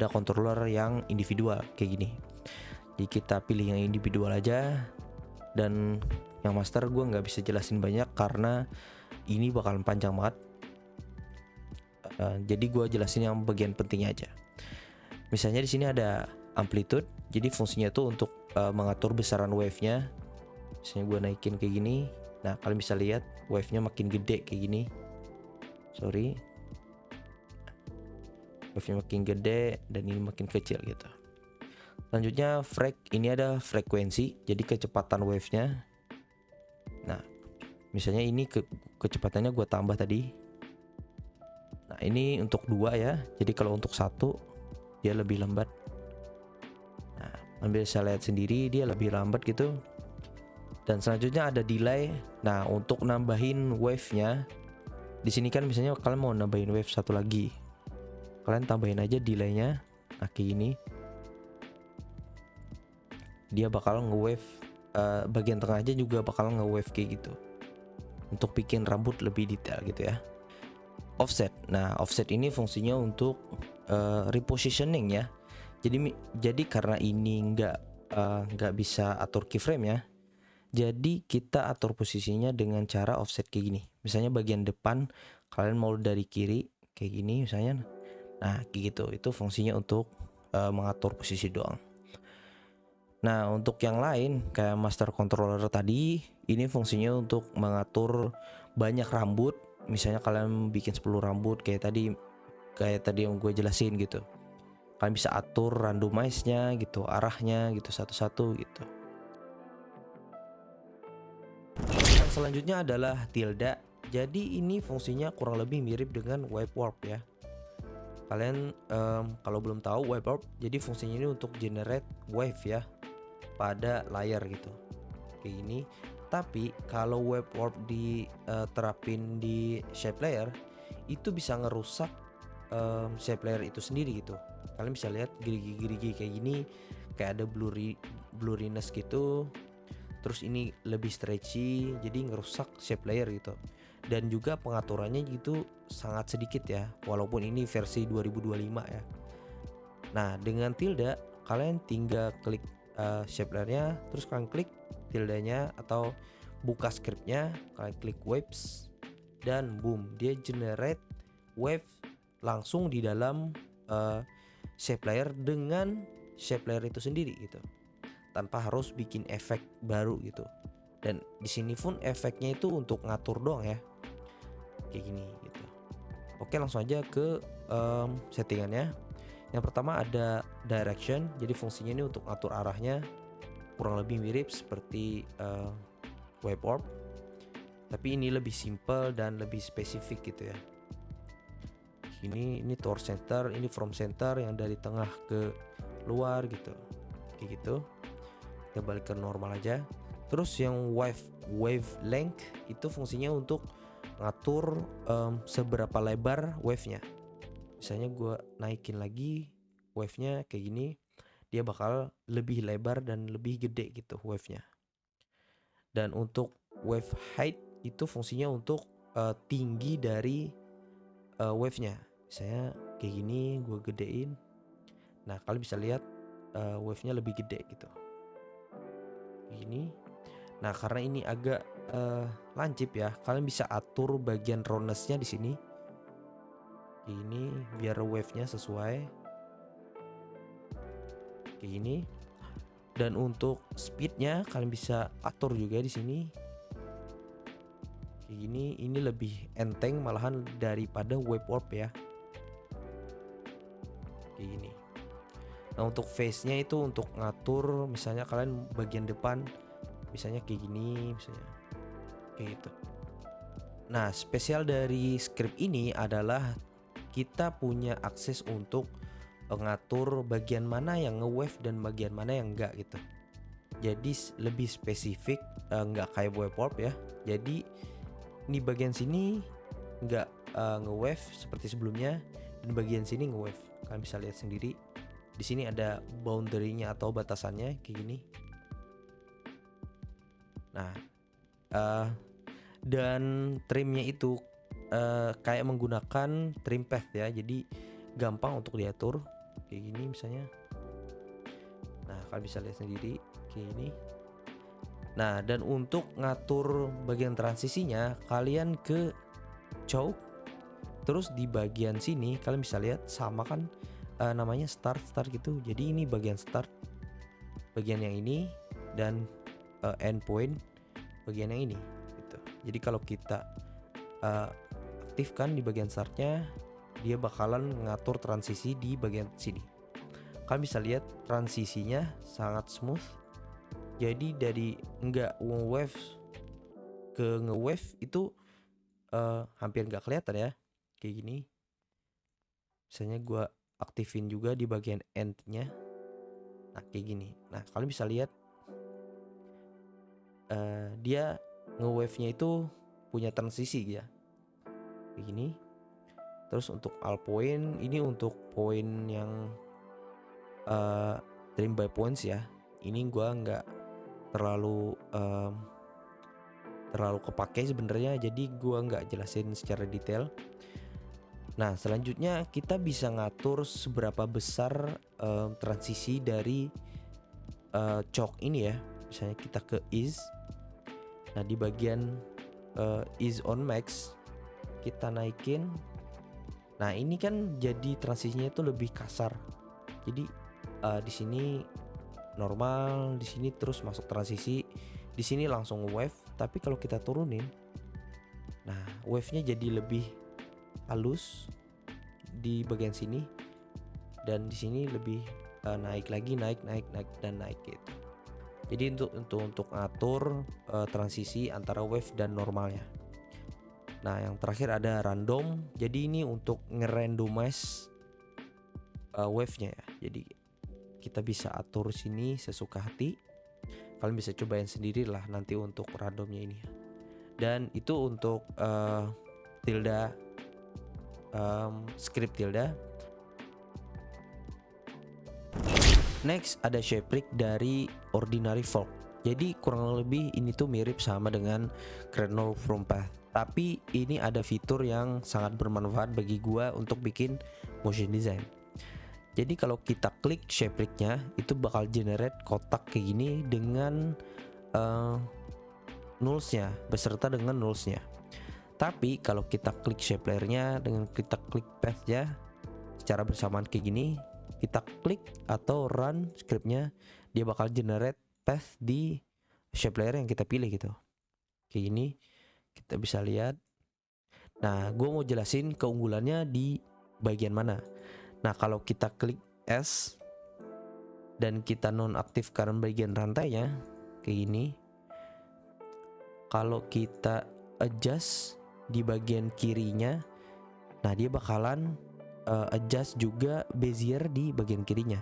controller yang individual kayak gini. Jadi kita pilih yang individual aja, dan yang master gue nggak bisa jelasin banyak karena ini bakalan panjang banget. Jadi gue jelasin yang bagian pentingnya aja. Misalnya di sini ada amplitude, jadi fungsinya tuh untuk mengatur besaran wave-nya. Misalnya gue naikin kayak gini, nah kalian bisa lihat wave-nya makin gede kayak gini. Wave-nya makin gede dan ini makin kecil gitu. Selanjutnya ini ada frekuensi, jadi kecepatan wave-nya. Nah, misalnya ini kecepatannya gue tambah tadi. Nah, ini untuk 2 ya. Jadi kalau untuk 1 dia lebih lambat. Nah, ambil saya lihat sendiri dia lebih lambat gitu. Dan selanjutnya ada delay. Nah, untuk nambahin wave-nya, di sini kan misalnya kalian mau nambahin wave satu lagi, kalian tambahin aja delay-nya. Nah, kayak ini. Dia bakal nge-wave bagian tengah aja juga bakal nge-wave kayak gitu. Untuk bikin rambut lebih detail gitu ya. Offset. Nah, offset ini fungsinya untuk repositioning ya. Jadi karena ini nggak bisa atur keyframe ya. Jadi kita atur posisinya dengan cara offset kayak gini. Misalnya bagian depan kalian mau dari kiri kayak gini misalnya. Nah, kayak gitu. Itu fungsinya untuk mengatur posisi doang. Nah, untuk yang lain kayak master controller tadi, ini fungsinya untuk mengatur banyak rambut. Misalnya kalian bikin 10 rambut kayak tadi yang gue jelasin gitu. Kalian bisa atur randomize-nya gitu, arahnya gitu satu-satu gitu. Yang selanjutnya adalah tilde. Jadi ini fungsinya kurang lebih mirip dengan wipe warp ya. Kalian kalau belum tahu wipe warp, jadi fungsinya ini untuk generate wave ya pada layar gitu kayak gini. Tapi kalau wipe warp diterapin di shape layer, itu bisa ngerusak shape layer itu sendiri gitu. Kalian bisa lihat gerigi-gerigi kayak gini, kayak ada blurriness gitu. Terus ini lebih stretchy, jadi ngerusak shape layer gitu. Dan juga pengaturannya gitu sangat sedikit ya, walaupun ini versi 2025 ya. Nah, dengan tilde kalian tinggal klik shape layernya, terus kalian klik tildenya atau buka scriptnya, kalian klik waves, dan boom, dia generate wave langsung di dalam shape layer dengan shape layer itu sendiri gitu, tanpa harus bikin efek baru gitu. Dan di sini pun efeknya itu untuk ngatur doang ya, kayak gini gitu. Oke, langsung aja ke settingannya. Yang pertama ada direction, jadi fungsinya ini untuk ngatur arahnya, kurang lebih mirip seperti wipe warp, tapi ini lebih simple dan lebih spesifik gitu ya. Ini towards center, ini from center, yang dari tengah ke luar gitu, kayak gitu. Kita balik ke normal aja. Terus yang wave length itu fungsinya untuk ngatur seberapa lebar wave-nya. Misalnya gue naikin lagi wave-nya kayak gini, dia bakal lebih lebar dan lebih gede gitu wave-nya. Dan untuk wave height itu fungsinya untuk tinggi dari wave-nya. Misalnya kayak gini gue gedein. Nah, kalian bisa lihat wave-nya lebih gede gitu. Gini. Nah, karena ini agak lancip ya, kalian bisa atur bagian roughness-nya di sini. Ini biar wave-nya sesuai kayak gini. Dan untuk speed-nya kalian bisa atur juga di sini. Kayak gini, ini lebih enteng malahan daripada wipe warp ya. Kayak gini. Nah, untuk face-nya itu untuk ngatur misalnya kalian bagian depan misalnya kayak gini, misalnya kayak gitu. Nah, spesial dari script ini adalah kita punya akses untuk ngatur bagian mana yang nge-wave dan bagian mana yang enggak gitu. Jadi lebih spesifik, enggak kayak wipe warp ya. Jadi ini bagian sini enggak nge-wave seperti sebelumnya, dan bagian sini nge-wave. Kalian bisa lihat sendiri. Di sini ada boundary-nya atau batasannya kayak gini. Nah, uh, dan trimnya itu kayak menggunakan trim path ya, jadi gampang untuk diatur kayak gini misalnya. Nah kalian bisa lihat sendiri kayak gini. Nah dan untuk ngatur bagian transisinya kalian ke choke, terus di bagian sini kalian bisa lihat sama kan, namanya start gitu. Jadi ini bagian start, bagian yang ini, dan end point bagian yang ini gitu. Jadi kalau kita aktifkan di bagian startnya, dia bakalan ngatur transisi di bagian sini. Kalian bisa lihat transisinya sangat smooth. Jadi dari nggak wave ke nge-wave itu hampir nggak kelihatan ya, kayak gini. Misalnya gue aktifin juga di bagian endnya, nah kayak gini. Nah kalian bisa lihat dia nge-wave-nya itu punya transisi ya, kayak gini. Terus untuk all point, ini untuk poin yang trim by points ya. Ini gua nggak terlalu kepake sebenarnya, jadi gua nggak jelasin secara detail. Nah selanjutnya kita bisa ngatur seberapa besar transisi dari choke ini ya. Misalnya kita ke ease. Nah di bagian ease on max kita naikin. Nah ini kan jadi transisinya itu lebih kasar. Jadi di sini normal, di sini terus masuk transisi, di sini langsung wave. Tapi kalau kita turunin, nah wave-nya jadi lebih halus di bagian sini, dan di sini lebih naik lagi, naik dan naik gitu. Jadi untuk ngatur transisi antara wave dan normalnya. Nah yang terakhir ada random. Jadi ini untuk ngerandomize wave-nya ya. Jadi kita bisa atur sini sesuka hati. Kalian bisa cobain sendiri lah nanti untuk randomnya ini. Dan itu untuk tilda script tilda. Next ada shape rig dari Ordinary Folk. Jadi kurang lebih ini tuh mirip sama dengan Kernel from Path. Tapi ini ada fitur yang sangat bermanfaat bagi gua untuk bikin motion design. Jadi kalau kita klik shape rig-nya, itu bakal generate kotak kayak gini dengan nulls-nya, beserta dengan nulls-nya. Tapi kalau kita klik shape layer-nya dengan kita klik path-nya secara bersamaan kayak gini, kita klik atau run script-nya, dia bakal generate path di shape layer yang kita pilih gitu. Kayak gini kita bisa lihat. Nah, gue mau jelasin keunggulannya di bagian mana. Nah, kalau kita klik S dan kita nonaktifkan bagian rantainya kayak gini, kalau kita adjust di bagian kirinya, nah dia bakalan adjust juga bezier di bagian kirinya.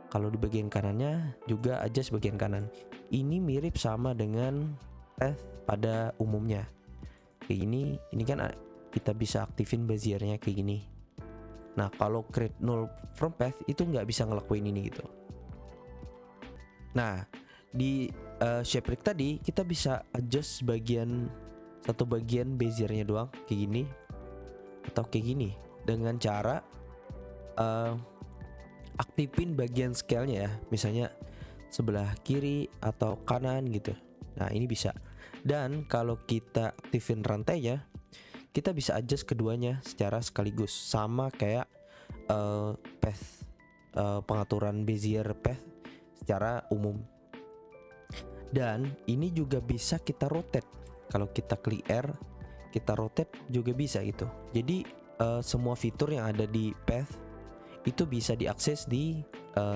Kalau di bagian kanannya juga adjust bagian kanan. Ini mirip sama dengan path pada umumnya. Kayak ini kan kita bisa aktifin beziernya kayak gini. Nah kalau create null from path itu nggak bisa ngelakuin ini gitu. Nah di shape rig tadi kita bisa adjust satu bagian beziernya doang kayak gini atau kayak gini dengan cara aktifin bagian scale-nya ya, misalnya sebelah kiri atau kanan gitu. Nah ini bisa. Dan kalau kita aktifin rantainya, kita bisa adjust keduanya secara sekaligus, sama kayak path, pengaturan bezier path secara umum. Dan ini juga bisa kita rotate. Kalau kita klik R, kita rotate juga bisa gitu. Jadi semua fitur yang ada di path itu bisa diakses di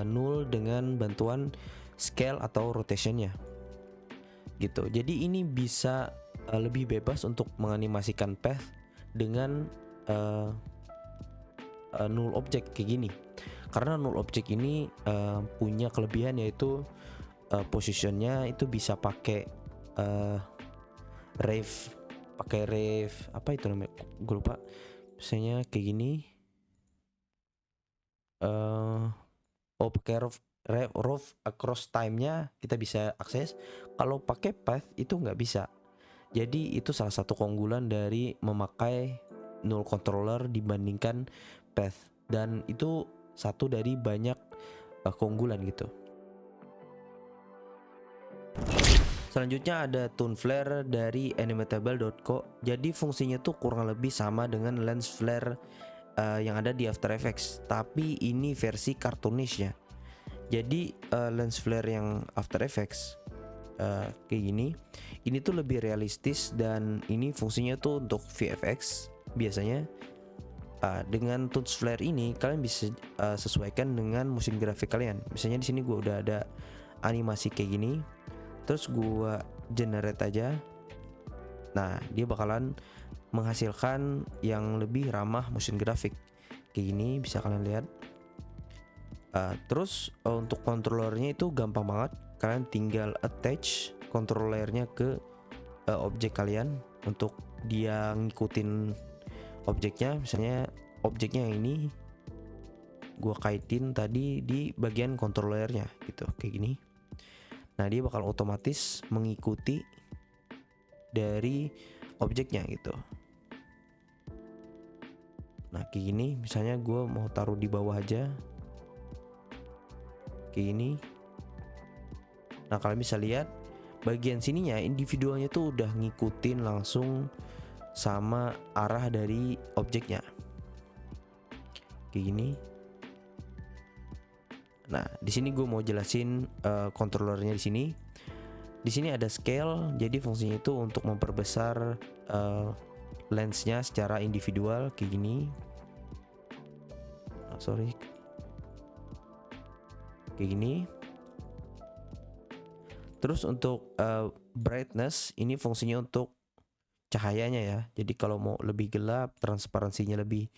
null dengan bantuan scale atau rotationnya gitu. Jadi ini bisa lebih bebas untuk menganimasikan path dengan null object kayak gini. Karena null object ini punya kelebihan yaitu positionnya itu bisa pakai rave apa itu namanya, gue lupa. Misalnya kayak gini, pakai Rove across time-nya kita bisa akses. Kalau pakai path itu nggak bisa. Jadi itu salah satu keunggulan dari memakai null controller dibandingkan path, dan itu satu dari banyak keunggulan gitu. Selanjutnya ada tone flare dari animatable.co. Jadi fungsinya tuh kurang lebih sama dengan lens flare yang ada di After Effects, tapi ini versi cartoonish ya. Jadi lens flare yang After Effects kayak ini tuh lebih realistis, dan ini fungsinya tuh untuk VFX biasanya. Dengan tone flare ini kalian bisa sesuaikan dengan motion grafik kalian. Misalnya di sini gue udah ada animasi kayak gini, terus gue generate aja. Nah, dia bakalan menghasilkan yang lebih ramah motion grafik kayak gini, bisa kalian lihat. Terus untuk controllernya itu gampang banget. Kalian tinggal attach controllernya ke objek kalian untuk dia ngikutin objeknya. Misalnya objeknya yang ini gua kaitin tadi di bagian controllernya gitu, kayak gini. Nah, dia bakal otomatis mengikuti dari objeknya gitu. Nah, kayak gini. Misalnya gue mau taruh di bawah aja kayak gini. Nah, kalian bisa lihat bagian sininya individualnya tuh udah ngikutin langsung sama arah dari objeknya kayak gini. Nah, di sini gue mau jelasin controllernya di sini. Di sini ada scale, jadi fungsinya itu untuk memperbesar lensnya secara individual kayak gini. Kayak gini. Terus untuk brightness, ini fungsinya untuk cahayanya ya. Jadi kalau mau lebih gelap, transparansinya lebih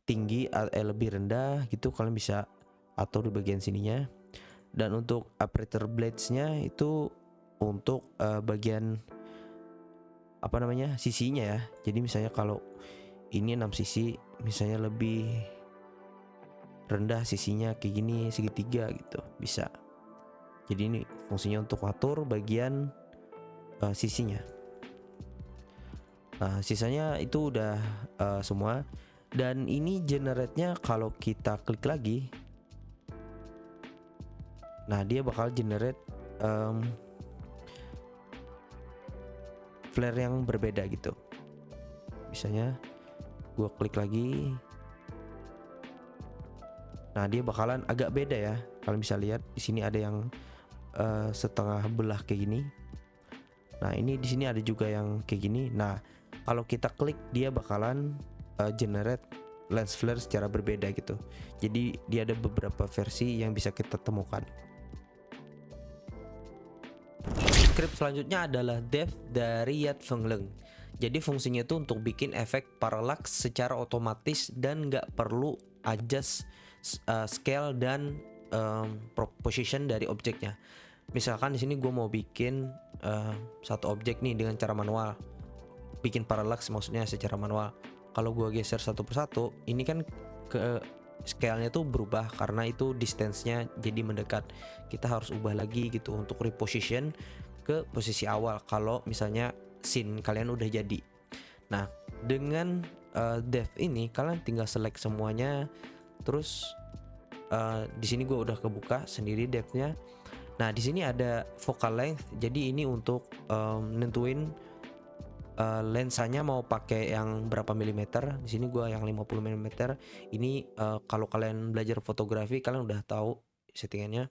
tinggi, lebih rendah gitu, kalian bisa atur di bagian sininya. Dan untuk aperture blades-nya itu untuk bagian apa namanya, sisinya ya. Jadi misalnya kalau ini 6 sisi, misalnya lebih rendah sisinya kayak gini, segitiga gitu, bisa. Jadi ini fungsinya untuk atur bagian sisinya. Nah, sisanya itu udah semua. Dan ini generate-nya kalau kita klik lagi, nah dia bakal generate flare yang berbeda gitu. Misalnya gue klik lagi, nah dia bakalan agak beda ya. Kalian bisa lihat di sini ada yang setengah belah kayak gini. Nah, ini di sini ada juga yang kayak gini. Nah, kalau kita klik dia bakalan generate lens flare secara berbeda gitu. Jadi dia ada beberapa versi yang bisa kita temukan. Script selanjutnya adalah depth dari Yat Fengleng. Jadi fungsinya itu untuk bikin efek parallax secara otomatis dan nggak perlu adjust scale dan position dari objeknya. Misalkan di sini gue mau bikin satu objek nih dengan cara manual, bikin parallax maksudnya secara manual. Kalau gue geser satu persatu, ini kan ke scale-nya tuh berubah karena itu distance-nya jadi mendekat. Kita harus ubah lagi gitu untuk reposition ke posisi awal kalau misalnya scene kalian udah jadi. Nah, dengan depth ini kalian tinggal select semuanya, terus di sini gue udah kebuka sendiri depth-nya. Nah, di sini ada focal length. Jadi ini untuk nentuin lensanya mau pakai yang berapa milimeter. Di sini gua yang 50 mm. Ini kalau kalian belajar fotografi kalian udah tahu settingannya.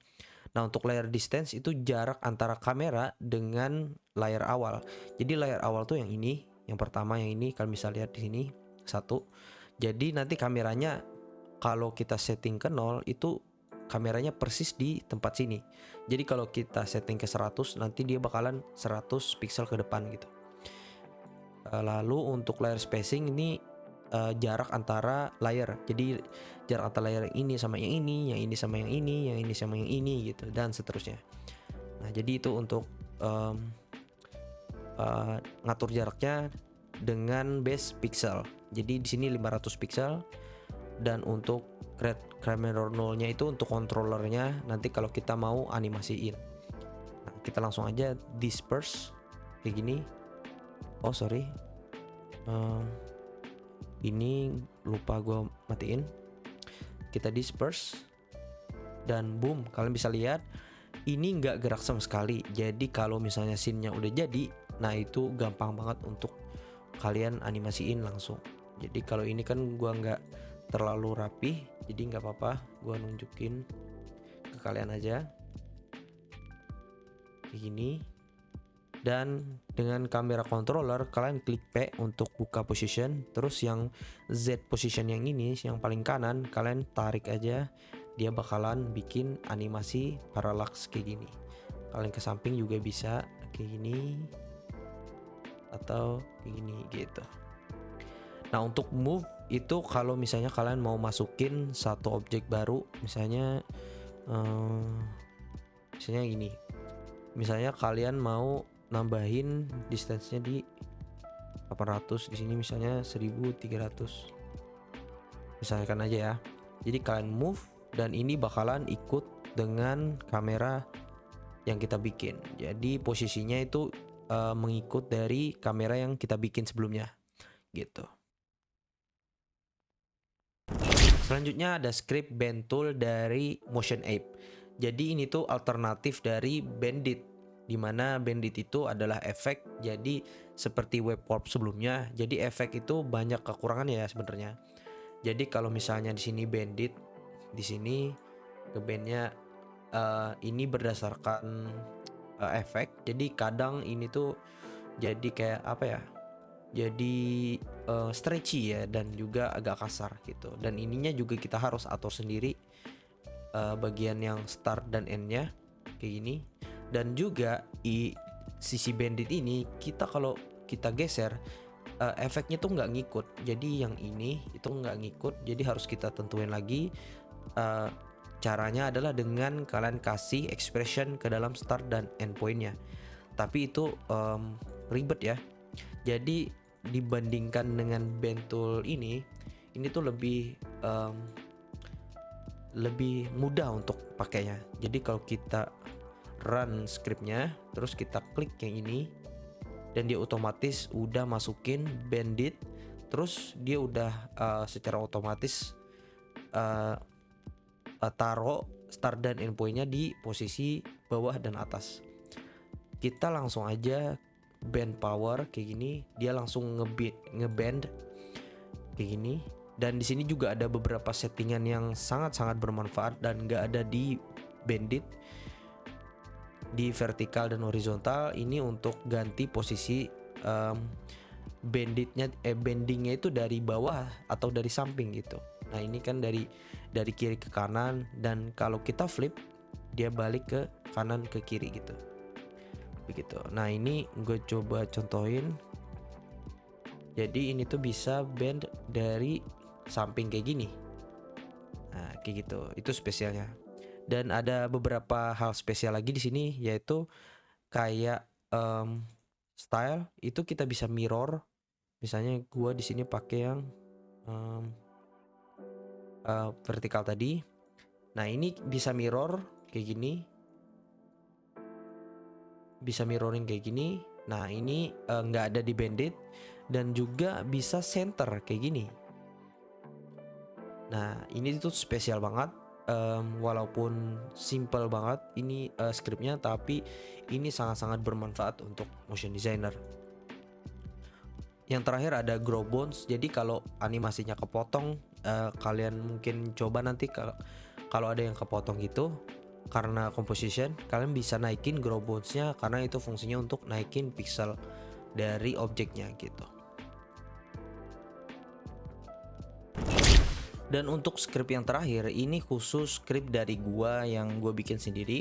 Nah, untuk layar distance itu jarak antara kamera dengan layar awal. Jadi layar awal tuh yang ini, yang pertama yang ini kalian bisa lihat di sini satu. Jadi nanti kameranya kalau kita setting ke 0 itu kameranya persis di tempat sini. Jadi kalau kita setting ke 100 nanti dia bakalan 100 pixel ke depan gitu. Lalu untuk layer spacing ini jarak antara layer. Jadi jarak antara layer yang ini sama yang ini, yang ini sama yang ini, yang ini sama yang ini gitu, dan seterusnya. Nah, jadi itu untuk ngatur jaraknya dengan base pixel. Jadi di sini 500 pixel, dan untuk camera roll-nya itu untuk controllernya nanti kalau kita mau animasiin. Nah, kita langsung aja disperse kayak gini. Oh sorry, ini lupa gue matiin. Kita disperse dan boom, kalian bisa lihat ini nggak gerak sama sekali. Jadi kalau misalnya scene-nya udah jadi, nah itu gampang banget untuk kalian animasiin langsung. Jadi kalau ini kan gua nggak terlalu rapi, jadi nggak apa-apa gua nunjukin ke kalian aja kayak gini. Dan dengan kamera controller kalian klik P untuk buka position, terus yang Z position yang ini yang paling kanan kalian tarik aja, dia bakalan bikin animasi parallax kayak gini. Kalian ke samping juga bisa kayak gini atau kayak gini gitu. Nah untuk move itu kalau misalnya kalian mau masukin satu objek baru, misalnya gini, misalnya kalian mau nambahin distance-nya di 800, di sini misalnya 1300 misalkan aja ya. Jadi kalian move dan ini bakalan ikut dengan kamera yang kita bikin. Jadi posisinya itu mengikut dari kamera yang kita bikin sebelumnya gitu. Selanjutnya ada script bend tool dari Motion Ape. Jadi ini tuh alternatif dari Bandit, dimana Bandit itu adalah efek. Jadi seperti web warp sebelumnya, jadi efek itu banyak kekurangannya ya sebenarnya. Jadi kalau misalnya di sini Bandit, di sini ngebandnya ini berdasarkan efek. Jadi kadang ini tuh jadi kayak apa ya? Jadi stretchy ya, dan juga agak kasar gitu. Dan ininya juga kita harus atur sendiri bagian yang start dan endnya kayak gini. Dan juga sisi Bandit ini kita kalau kita geser efeknya tuh nggak ngikut. Jadi yang ini itu nggak ngikut, jadi harus kita tentuin lagi. Caranya adalah dengan kalian kasih expression ke dalam start dan end pointnya. Tapi itu ribet ya. Jadi dibandingkan dengan bend tool ini tuh lebih mudah untuk pakainya. Jadi kalau kita run scriptnya, terus kita klik yang ini, dan dia otomatis udah masukin Bandit, terus dia udah secara otomatis taruh start dan end pointnya di posisi bawah dan atas. Kita langsung aja bend power kayak gini, dia langsung ngeband kayak gini. Dan di sini juga ada beberapa settingan yang sangat-sangat bermanfaat dan nggak ada di Bandit. Di vertikal dan horizontal ini untuk ganti posisi bendingnya itu dari bawah atau dari samping gitu. Nah ini kan dari kiri ke kanan, dan kalau kita flip dia balik ke kanan ke kiri gitu. Begitu. Nah ini gue coba contohin. Jadi ini tuh bisa bend dari samping kayak gini. Nah kayak gitu. Itu spesialnya. Dan ada beberapa hal spesial lagi di sini, yaitu kayak style itu kita bisa mirror. Misalnya gue di sini pakai yang vertikal tadi. Nah ini bisa mirror kayak gini, bisa mirroring kayak gini. Nah ini nggak ada di Bandit, dan juga bisa center kayak gini. Nah ini tuh spesial banget. Walaupun simple banget ini scriptnya, tapi ini sangat-sangat bermanfaat untuk motion designer. Yang terakhir ada grow bones. Jadi kalau animasinya kepotong, kalian mungkin coba nanti kalau ada yang kepotong gitu karena composition, kalian bisa naikin grow bones-nya, karena itu fungsinya untuk naikin pixel dari objeknya gitu. Dan untuk script yang terakhir, ini khusus script dari gua yang gua bikin sendiri.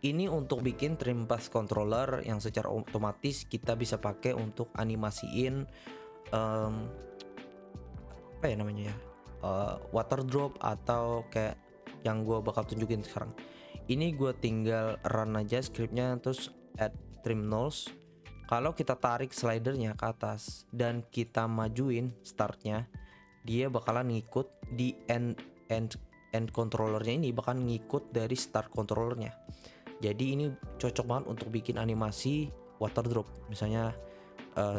Ini untuk bikin trim path controller yang secara otomatis kita bisa pakai untuk animasiin apa ya namanya ya, water drop atau kayak yang gua bakal tunjukin sekarang. Ini gua tinggal run aja scriptnya, terus add trim nulls. Kalau kita tarik slidernya ke atas dan kita majuin startnya, dia bakalan ngikut di end end controllernya ini bahkan ngikut dari start controllernya. Jadi ini cocok banget untuk bikin animasi water drop. Misalnya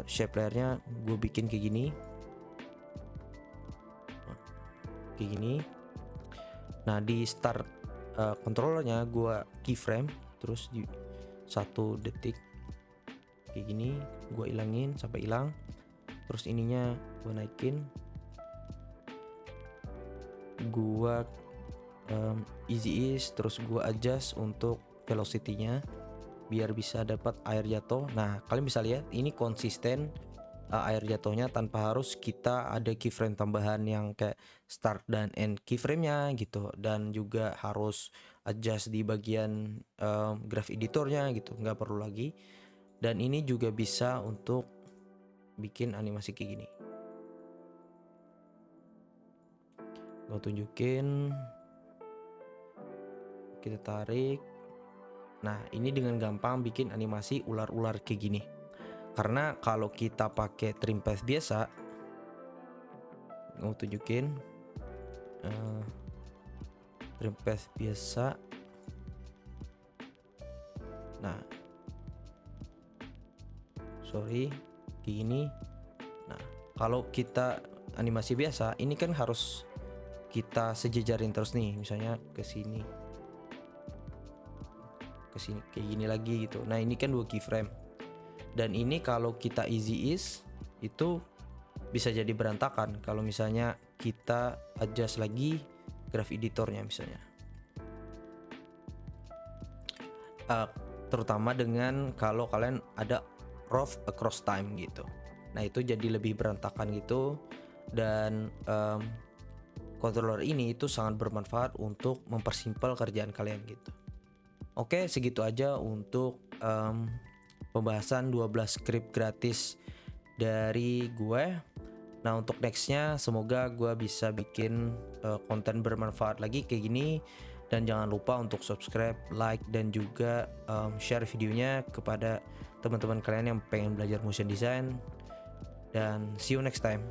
shape layernya gue bikin kayak gini. Nah di start controllernya gue keyframe, terus di 1 detik kayak gini gue ilangin sampai hilang. Terus ininya gue naikin, gue easy ease, terus gue adjust untuk velocity-nya biar bisa dapat air jatuh. Nah kalian bisa lihat ini konsisten air jatuhnya tanpa harus kita ada keyframe tambahan yang kayak start dan end keyframe-nya gitu, dan juga harus adjust di bagian graph editornya gitu, nggak perlu lagi. Dan ini juga bisa untuk bikin animasi kayak gini. Gue tunjukin, kita tarik. Nah ini dengan gampang bikin animasi ular-ular kayak gini. Karena kalau kita pakai trim path biasa, gue tunjukin trim path biasa. Nah sorry kayak gini. Nah kalau kita animasi biasa ini kan harus kita sejajarin terus nih, misalnya ke sini kayak gini lagi gitu. Nah ini kan 2 keyframe, dan ini kalau kita easy ease itu bisa jadi berantakan kalau misalnya kita adjust lagi graph editornya misalnya. Terutama dengan kalau kalian ada rough across time gitu. Nah itu jadi lebih berantakan gitu, dan controller ini itu sangat bermanfaat untuk mempersimpel kerjaan kalian gitu. Oke, segitu aja untuk pembahasan 12 script gratis dari gue. Nah untuk nextnya semoga gue bisa bikin konten bermanfaat lagi kayak gini. Dan jangan lupa untuk subscribe, like, dan juga share videonya kepada teman-teman kalian yang pengen belajar motion design. Dan see you next time.